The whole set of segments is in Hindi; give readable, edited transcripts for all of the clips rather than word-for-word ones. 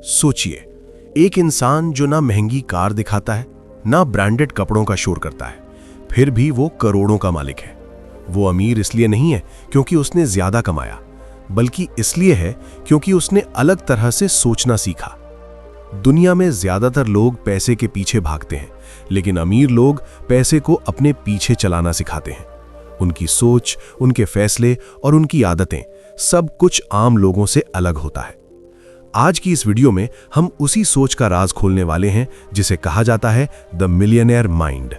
सोचिए, एक इंसान जो ना महंगी कार दिखाता है, ना ब्रांडेड कपड़ों का शोर करता है, फिर भी वो करोड़ों का मालिक है। वो अमीर इसलिए नहीं है क्योंकि उसने ज्यादा कमाया, बल्कि इसलिए है क्योंकि उसने अलग तरह से सोचना सीखा। दुनिया में ज्यादातर लोग पैसे के पीछे भागते हैं, लेकिन अमीर लोग पैसे को अपने पीछे चलाना सिखाते हैं। उनकी सोच, उनके फैसले और उनकी आदतें, सब कुछ आम लोगों से अलग होता है। आज की इस वीडियो में हम उसी सोच का राज खोलने वाले हैं जिसे कहा जाता है द मिलियनेयर माइंड।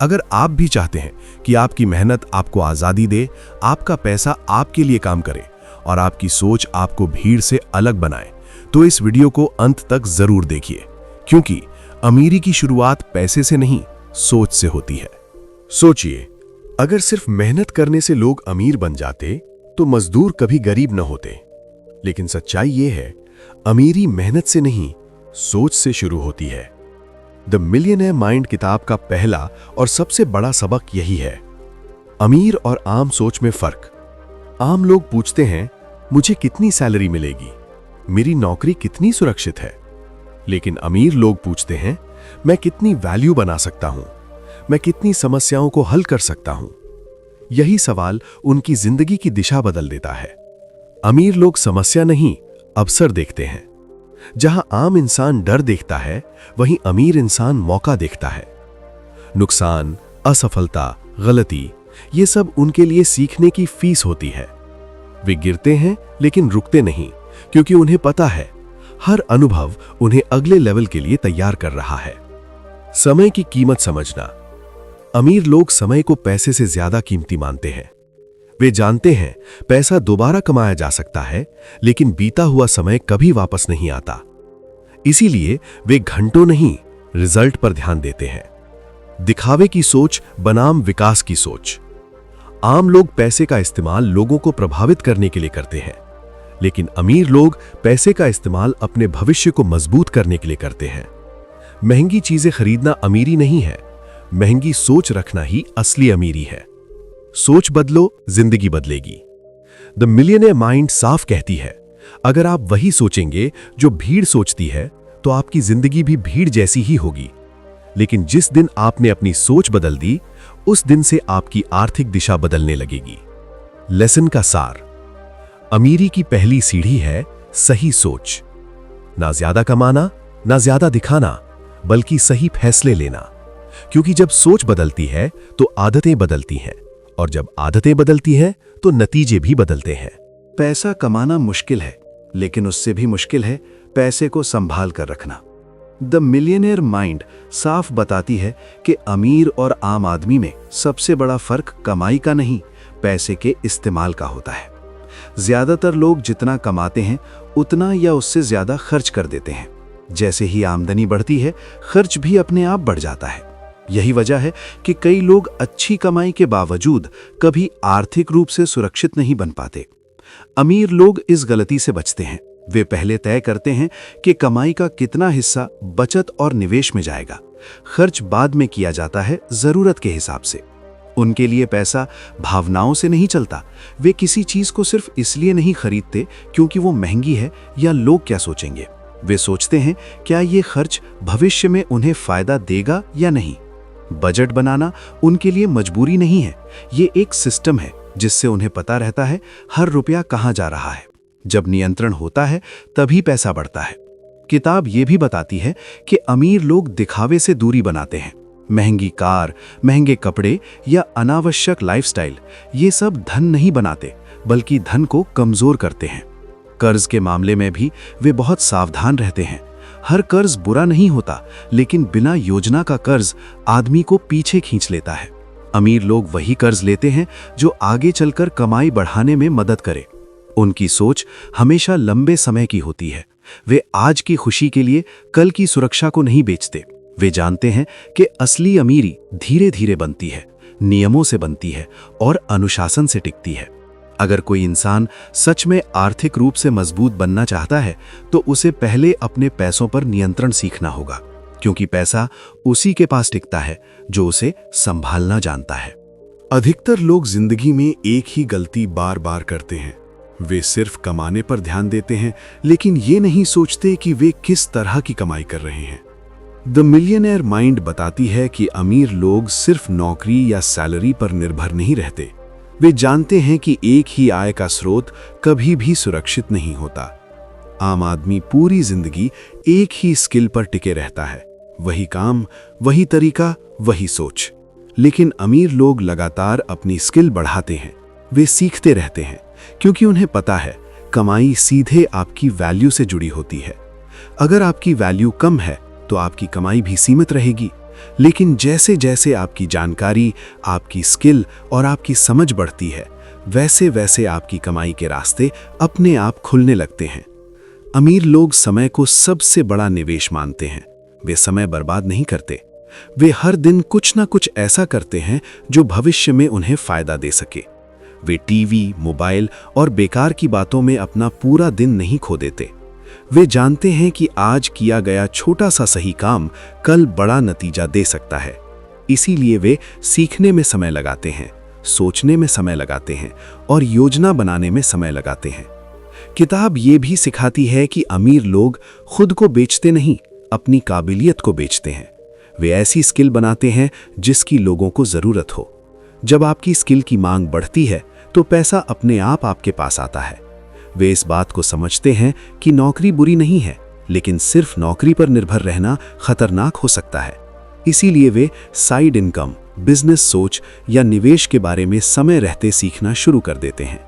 अगर आप भी चाहते हैं कि आपकी मेहनत आपको आजादी दे, आपका पैसा आपके लिए काम करे और आपकी सोच आपको भीड़ से अलग बनाए, तो इस वीडियो को अंत तक जरूर देखिए, क्योंकि अमीरी की शुरुआत पैसे से नहीं, सोच से होती है। सोचिए, अगर सिर्फ मेहनत करने से लोग अमीर बन जाते तो मजदूर कभी गरीब न होते। लेकिन सच्चाई यह है, अमीरी मेहनत से नहीं, सोच से शुरू होती है। द मिलियनेयर माइंड किताब का पहला और सबसे बड़ा सबक यही है। अमीर और आम सोच में फर्क। आम लोग पूछते हैं, मुझे कितनी सैलरी मिलेगी, मेरी नौकरी कितनी सुरक्षित है। लेकिन अमीर लोग पूछते हैं, मैं कितनी वैल्यू बना सकता हूं, मैं कितनी समस्याओं को हल कर सकता हूं। यही सवाल उनकी जिंदगी की दिशा बदल देता है। अमीर लोग समस्या नहीं, अवसर देखते हैं। जहां आम इंसान डर देखता है, वहीं अमीर इंसान मौका देखता है। नुकसान, असफलता, गलती, ये सब उनके लिए सीखने की फीस होती है। वे गिरते हैं लेकिन रुकते नहीं, क्योंकि उन्हें पता है हर अनुभव उन्हें अगले लेवल के लिए तैयार कर रहा है। समय की कीमत समझना। अमीर लोग समय को पैसे से ज्यादा कीमती मानते हैं। वे जानते हैं पैसा दोबारा कमाया जा सकता है, लेकिन बीता हुआ समय कभी वापस नहीं आता। इसीलिए वे घंटों नहीं, रिजल्ट पर ध्यान देते हैं। दिखावे की सोच बनाम विकास की सोच। आम लोग पैसे का इस्तेमाल लोगों को प्रभावित करने के लिए करते हैं, लेकिन अमीर लोग पैसे का इस्तेमाल अपने भविष्य को मजबूत करने के लिए करते हैं। महंगी चीजें खरीदना अमीरी नहीं है, महंगी सोच रखना ही असली अमीरी है। सोच बदलो, जिंदगी बदलेगी। द मिलियनेयर माइंड साफ कहती है, अगर आप वही सोचेंगे जो भीड़ सोचती है, तो आपकी जिंदगी भी भीड़ जैसी ही होगी। लेकिन जिस दिन आपने अपनी सोच बदल दी, उस दिन से आपकी आर्थिक दिशा बदलने लगेगी। लेसन का सार। अमीरी की पहली सीढ़ी है सही सोच। ना ज्यादा कमाना, ना ज्यादा दिखाना, बल्कि सही फैसले लेना। क्योंकि जब सोच बदलती है तो आदतें बदलती हैं, और जब आदतें बदलती हैं तो नतीजे भी बदलते हैं। पैसा कमाना मुश्किल है, लेकिन उससे भी मुश्किल है पैसे को संभाल कर रखना। द मिलियनेयर माइंड साफ बताती है कि अमीर और आम आदमी में सबसे बड़ा फर्क कमाई का नहीं, पैसे के इस्तेमाल का होता है। ज्यादातर लोग जितना कमाते हैं उतना या उससे ज्यादा खर्च कर देते हैं। जैसे ही आमदनी बढ़ती है, खर्च भी अपने आप बढ़ जाता है। यही वजह है कि कई लोग अच्छी कमाई के बावजूद कभी आर्थिक रूप से सुरक्षित नहीं बन पाते। अमीर लोग इस गलती से बचते हैं। वे पहले तय करते हैं कि कमाई का कितना हिस्सा बचत और निवेश में जाएगा। खर्च बाद में किया जाता है, जरूरत के हिसाब से। उनके लिए पैसा भावनाओं से नहीं चलता। वे किसी चीज को सिर्फ इसलिए नहीं खरीदते क्योंकि वो महंगी है या लोग क्या सोचेंगे। वे सोचते हैं, क्या ये खर्च भविष्य में उन्हें फायदा देगा या नहीं। बजट बनाना उनके लिए मजबूरी नहीं है, ये एक सिस्टम है जिससे उन्हें पता रहता है हर रुपया कहां जा रहा है। जब नियंत्रण होता है तभी पैसा बढ़ता है। किताब ये भी बताती है कि अमीर लोग दिखावे से दूरी बनाते हैं। महंगी कार, महंगे कपड़े या अनावश्यक लाइफस्टाइल, ये सब धन नहीं बनाते, बल्कि धन को कमजोर करते हैं। कर्ज के मामले में भी वे बहुत सावधान रहते हैं। हर कर्ज बुरा नहीं होता, लेकिन बिना योजना का कर्ज आदमी को पीछे खींच लेता है। अमीर लोग वही कर्ज लेते हैं जो आगे चलकर कमाई बढ़ाने में मदद करे। उनकी सोच हमेशा लंबे समय की होती है। वे आज की खुशी के लिए कल की सुरक्षा को नहीं बेचते। वे जानते हैं कि असली अमीरी धीरे धीरे बनती है, नियमों से बनती है और अनुशासन से टिकती है। अगर कोई इंसान सच में आर्थिक रूप से मजबूत बनना चाहता है, तो उसे पहले अपने पैसों पर नियंत्रण सीखना होगा, क्योंकि पैसा उसी के पास टिकता है जो उसे संभालना जानता है। अधिकतर लोग जिंदगी में एक ही गलती बार बार करते हैं। वे सिर्फ कमाने पर ध्यान देते हैं, लेकिन ये नहीं सोचते कि वे किस तरह की कमाई कर रहे हैं। द मिलियनेयर माइंड बताती है कि अमीर लोग सिर्फ नौकरी या सैलरी पर निर्भर नहीं रहते। वे जानते हैं कि एक ही आय का स्रोत कभी भी सुरक्षित नहीं होता। आम आदमी पूरी जिंदगी एक ही स्किल पर टिके रहता है, वही काम, वही तरीका, वही सोच। लेकिन अमीर लोग लगातार अपनी स्किल बढ़ाते हैं, वे सीखते रहते हैं, क्योंकि उन्हें पता है कमाई सीधे आपकी वैल्यू से जुड़ी होती है। अगर आपकी वैल्यू कम है तो आपकी कमाई भी सीमित रहेगी, लेकिन जैसे जैसे आपकी जानकारी, आपकी स्किल और आपकी समझ बढ़ती है, वैसे वैसे आपकी कमाई के रास्ते अपने आप खुलने लगते हैं। अमीर लोग समय को सबसे बड़ा निवेश मानते हैं। वे समय बर्बाद नहीं करते। वे हर दिन कुछ ना कुछ ऐसा करते हैं जो भविष्य में उन्हें फायदा दे सके। वे टीवी, मोबाइल और बेकार की बातों में अपना पूरा दिन नहीं खो देते। वे जानते हैं कि आज किया गया छोटा सा सही काम कल बड़ा नतीजा दे सकता है। इसीलिए वे सीखने में समय लगाते हैं, सोचने में समय लगाते हैं और योजना बनाने में समय लगाते हैं। किताब ये भी सिखाती है कि अमीर लोग खुद को बेचते नहीं, अपनी काबिलियत को बेचते हैं। वे ऐसी स्किल बनाते हैं जिसकी लोगों को जरूरत हो। जब आपकी स्किल की मांग बढ़ती है तो पैसा अपने आप आपके पास आता है। वे इस बात को समझते हैं कि नौकरी बुरी नहीं है, लेकिन सिर्फ नौकरी पर निर्भर रहना खतरनाक हो सकता है। इसीलिए वे साइड इनकम, बिजनेस सोच या निवेश के बारे में समय रहते सीखना शुरू कर देते हैं।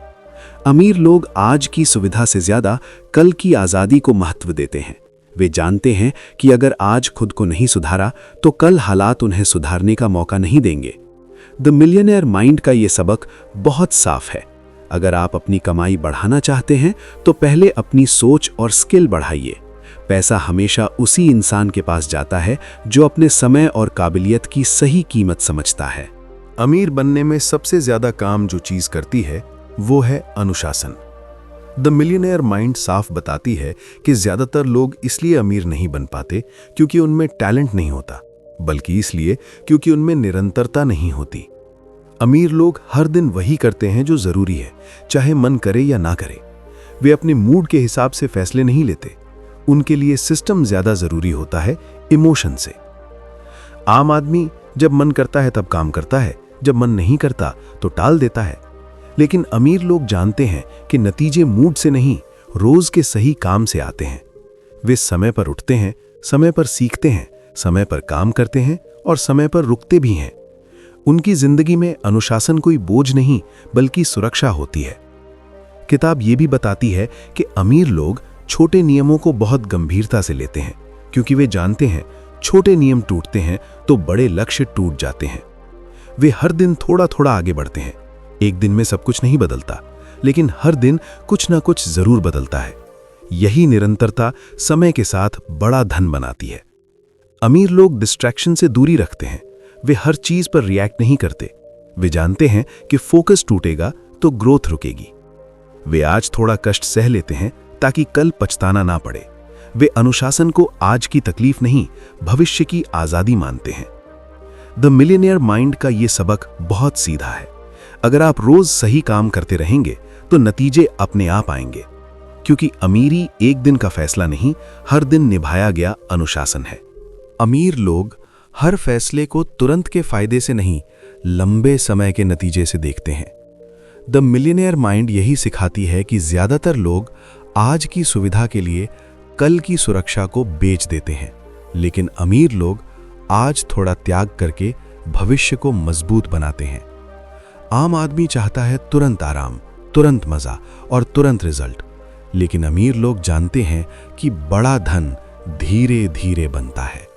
अमीर लोग आज की सुविधा से ज्यादा कल की आज़ादी को महत्व देते हैं। वे जानते हैं कि अगर आज खुद को नहीं सुधारा तो कल हालात उन्हें सुधारने का मौका नहीं देंगे। द मिलियनेयर माइंड का ये सबक बहुत साफ है। अगर आप अपनी कमाई बढ़ाना चाहते हैं तो पहले अपनी सोच और स्किल बढ़ाइए। पैसा हमेशा उसी इंसान के पास जाता है जो अपने समय और काबिलियत की सही कीमत समझता है। अमीर बनने में सबसे ज्यादा काम जो चीज करती है वो है अनुशासन। द मिलियनेयर माइंड साफ बताती है कि ज्यादातर लोग इसलिए अमीर नहीं बन पाते क्योंकि उनमें टैलेंट नहीं होता, बल्कि इसलिए क्योंकि उनमें निरंतरता नहीं होती। अमीर लोग हर दिन वही करते हैं जो जरूरी है, चाहे मन करे या ना करे। वे अपने मूड के हिसाब से फैसले नहीं लेते। उनके लिए सिस्टम ज्यादा जरूरी होता है इमोशन से। आम आदमी जब मन करता है तब काम करता है, जब मन नहीं करता तो टाल देता है। लेकिन अमीर लोग जानते हैं कि नतीजे मूड से नहीं, रोज के सही काम से आते हैं। वे समय पर उठते हैं, समय पर सीखते हैं, समय पर काम करते हैं और समय पर रुकते भी हैं। उनकी जिंदगी में अनुशासन कोई बोझ नहीं बल्कि सुरक्षा होती है। किताब ये भी बताती है कि अमीर लोग छोटे नियमों को बहुत गंभीरता से लेते हैं, क्योंकि वे जानते हैं छोटे नियम टूटते हैं तो बड़े लक्ष्य टूट जाते हैं। वे हर दिन थोड़ा थोड़ा आगे बढ़ते हैं। एक दिन में सब कुछ नहीं बदलता, लेकिन हर दिन कुछ ना कुछ जरूर बदलता है। यही निरंतरता समय के साथ बड़ा धन बनाती है। अमीर लोग डिस्ट्रैक्शन से दूरी रखते हैं। वे हर चीज पर रिएक्ट नहीं करते। वे जानते हैं कि फोकस टूटेगा तो ग्रोथ रुकेगी। वे आज थोड़ा कष्ट सह लेते हैं ताकि कल पछताना ना पड़े। वे अनुशासन को आज की तकलीफ नहीं, भविष्य की आजादी मानते हैं। द मिलियनेयर माइंड का ये सबक बहुत सीधा है। अगर आप रोज सही काम करते रहेंगे तो नतीजे अपने आप आएंगे, क्योंकि अमीरी एक दिन का फैसला नहीं, हर दिन निभाया गया अनुशासन है। अमीर लोग हर फैसले को तुरंत के फायदे से नहीं, लंबे समय के नतीजे से देखते हैं। द मिलियनेयर माइंड यही सिखाती है कि ज्यादातर लोग आज की सुविधा के लिए कल की सुरक्षा को बेच देते हैं, लेकिन अमीर लोग आज थोड़ा त्याग करके भविष्य को मजबूत बनाते हैं। आम आदमी चाहता है तुरंत आराम, तुरंत मजा और तुरंत रिजल्ट, लेकिन अमीर लोग जानते हैं कि बड़ा धन धीरे धीरे बनता है।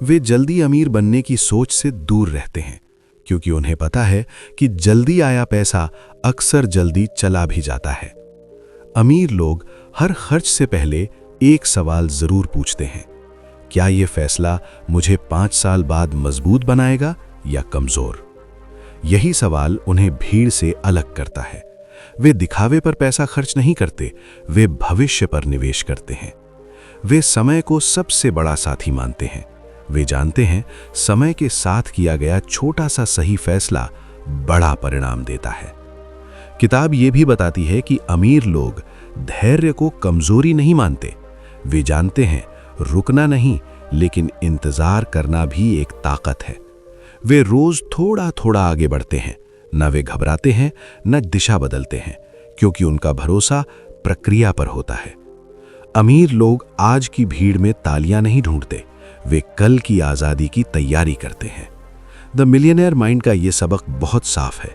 वे जल्दी अमीर बनने की सोच से दूर रहते हैं, क्योंकि उन्हें पता है कि जल्दी आया पैसा अक्सर जल्दी चला भी जाता है। अमीर लोग हर खर्च से पहले एक सवाल जरूर पूछते हैं, क्या यह फैसला मुझे 5 साल बाद मजबूत बनाएगा या कमजोर? यही सवाल उन्हें भीड़ से अलग करता है। वे दिखावे पर पैसा खर्च नहीं करते, वे भविष्य पर निवेश करते हैं। वे समय को सबसे बड़ा साथी मानते हैं। वे जानते हैं समय के साथ किया गया छोटा सा सही फैसला बड़ा परिणाम देता है। किताब ये भी बताती है कि अमीर लोग धैर्य को कमजोरी नहीं मानते। वे जानते हैं रुकना नहीं, लेकिन इंतजार करना भी एक ताकत है। वे रोज थोड़ा थोड़ा आगे बढ़ते हैं, न वे घबराते हैं न दिशा बदलते हैं, क्योंकि उनका भरोसा प्रक्रिया पर होता है। अमीर लोग आज की भीड़ में तालियां नहीं ढूंढते, वे कल की आजादी की तैयारी करते हैं। द मिलियनेयर माइंड का ये सबक बहुत साफ है।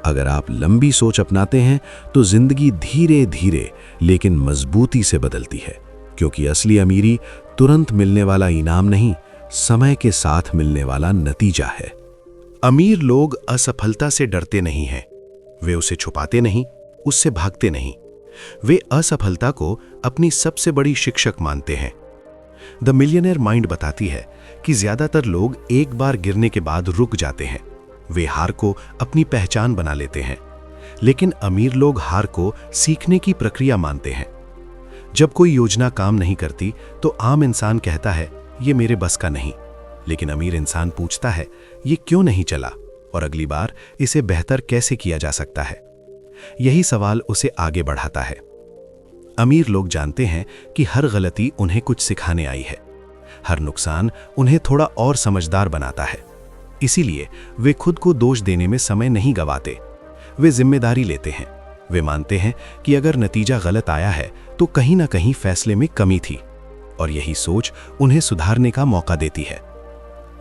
अगर आप लंबी सोच अपनाते हैं तो जिंदगी धीरे धीरे लेकिन मजबूती से बदलती है, क्योंकि असली अमीरी तुरंत मिलने वाला इनाम नहीं, समय के साथ मिलने वाला नतीजा है। अमीर लोग असफलता से डरते नहीं हैं। वे उसे छुपाते नहीं, उससे भागते नहीं। वे असफलता को अपनी सबसे बड़ी शिक्षक मानते हैं। द मिलियनेयर माइंड बताती है कि ज्यादातर लोग एक बार गिरने के बाद रुक जाते हैं। वे हार को अपनी पहचान बना लेते हैं, लेकिन अमीर लोग हार को सीखने की प्रक्रिया मानते हैं। जब कोई योजना काम नहीं करती तो आम इंसान कहता है ये मेरे बस का नहीं, लेकिन अमीर इंसान पूछता है ये क्यों नहीं चला और अगली बार इसे बेहतर कैसे किया जा सकता है। यही सवाल उसे आगे बढ़ाता है। अमीर लोग जानते हैं कि हर गलती उन्हें कुछ सिखाने आई है, हर नुकसान उन्हें थोड़ा और समझदार बनाता है। इसीलिए वे खुद को दोष देने में समय नहीं गंवाते। वे जिम्मेदारी लेते हैं। वे मानते हैं कि अगर नतीजा गलत आया है तो कहीं ना कहीं फैसले में कमी थी, और यही सोच उन्हें सुधारने का मौका देती है।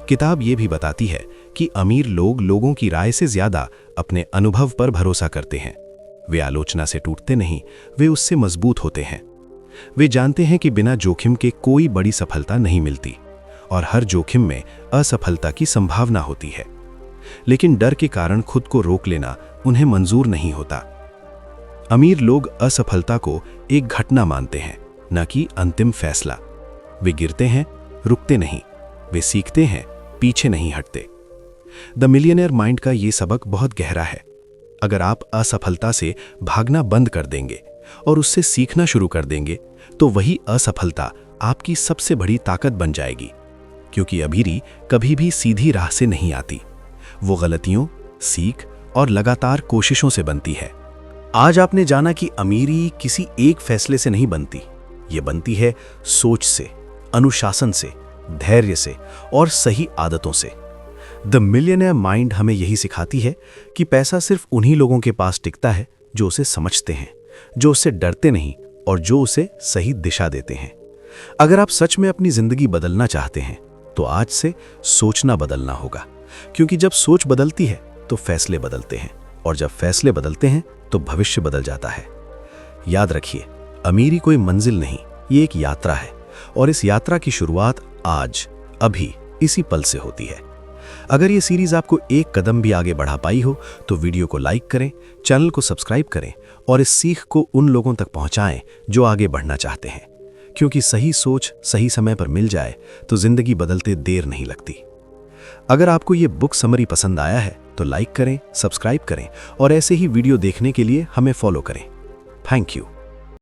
किताब ये भी बताती है कि अमीर लोग लोगों की राय से ज्यादा अपने अनुभव पर भरोसा करते हैं। वे आलोचना से टूटते नहीं, वे उससे मजबूत होते हैं। वे जानते हैं कि बिना जोखिम के कोई बड़ी सफलता नहीं मिलती, और हर जोखिम में असफलता की संभावना होती है। लेकिन डर के कारण खुद को रोक लेना उन्हें मंजूर नहीं होता। अमीर लोग असफलता को एक घटना मानते हैं, न कि अंतिम फैसला। वे गिरते हैं, रुकते नहीं। वे सीखते हैं, पीछे नहीं हटते। द मिलियनेयर माइंड का ये सबक बहुत गहरा है। अगर आप असफलता से भागना बंद कर देंगे और उससे सीखना शुरू कर देंगे, तो वही असफलता आपकी सबसे बड़ी ताकत बन जाएगी। क्योंकि अमीरी कभी भी सीधी राह से नहीं आती, वो गलतियों, सीख और लगातार कोशिशों से बनती है। आज आपने जाना कि अमीरी किसी एक फैसले से नहीं बनती, ये बनती है सोच से, अनुशासन से, धैर्य से और सही आदतों से। द मिलियनेयर माइंड हमें यही सिखाती है कि पैसा सिर्फ उन्हीं लोगों के पास टिकता है जो उसे समझते हैं, जो उससे डरते नहीं और जो उसे सही दिशा देते हैं। अगर आप सच में अपनी जिंदगी बदलना चाहते हैं तो आज से सोचना बदलना होगा, क्योंकि जब सोच बदलती है तो फैसले बदलते हैं, और जब फैसले बदलते हैं तो भविष्य बदल जाता है। याद रखिए, अमीरी कोई मंजिल नहीं, ये एक यात्रा है, और इस यात्रा की शुरुआत आज, अभी, इसी पल से होती है। अगर ये सीरीज आपको एक कदम भी आगे बढ़ा पाई हो तो वीडियो को लाइक करें, चैनल को सब्सक्राइब करें और इस सीख को उन लोगों तक पहुंचाएं जो आगे बढ़ना चाहते हैं, क्योंकि सही सोच सही समय पर मिल जाए तो जिंदगी बदलते देर नहीं लगती। अगर आपको ये बुक समरी पसंद आया है तो लाइक करें, सब्सक्राइब करें और ऐसे ही वीडियो देखने के लिए हमें फॉलो करें। Thank you.